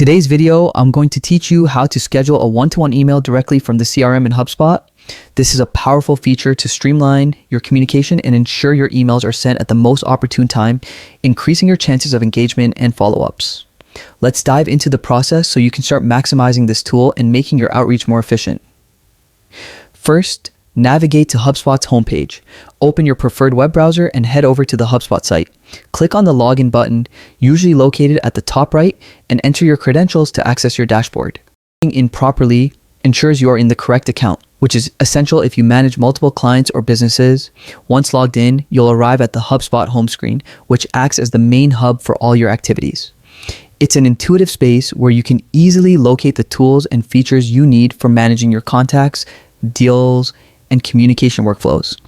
today's video, I'm going to teach you how to schedule a one-to-one email directly from the CRM in HubSpot. This is a powerful feature to streamline your communication and ensure your emails are sent at the most opportune time, increasing your chances of engagement and follow-ups. Let's dive into the process so you can start maximizing this tool and making your outreach more efficient. First, navigate to HubSpot's homepage. Open your preferred web browser and head over to the HubSpot site. Click on the login button, usually located at the top right, and enter your credentials to access your dashboard. Logging in properly ensures you are in the correct account, which is essential if you manage multiple clients or businesses. Once logged in, you'll arrive at the HubSpot home screen, which acts as the main hub for all your activities. It's an intuitive space where you can easily locate the tools and features you need for managing your contacts, deals, and communication workflows.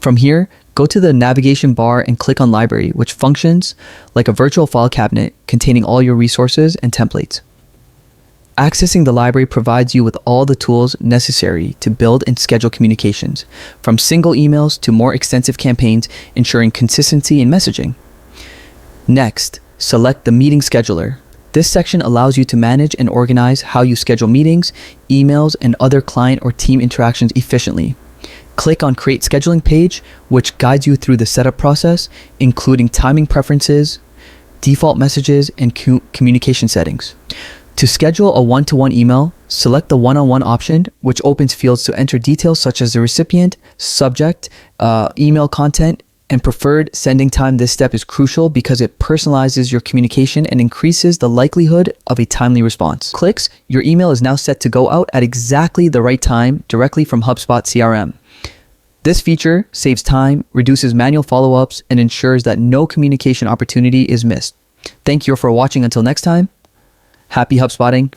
From here, go to the navigation bar and click on Library, which functions like a virtual file cabinet containing all your resources and templates. Accessing the library provides you with all the tools necessary to build and schedule communications, from single emails to more extensive campaigns, ensuring consistency in messaging. Next, select the Meeting Scheduler. This section allows you to manage and organize how you schedule meetings, emails, and other client or team interactions efficiently. Click on Create Scheduling page, which guides you through the setup process, including timing preferences, default messages, and communication settings. To schedule a one-to-one email, select the one-on-one option, which opens fields to enter details such as the recipient, subject, email content, and preferred sending time. This step is crucial because it personalizes your communication and increases the likelihood of a timely response. Clicks, your email is now set to go out at exactly the right time directly from HubSpot CRM. This feature saves time, reduces manual follow-ups, and ensures that no communication opportunity is missed. Thank you for watching. Until next time, happy HubSpotting.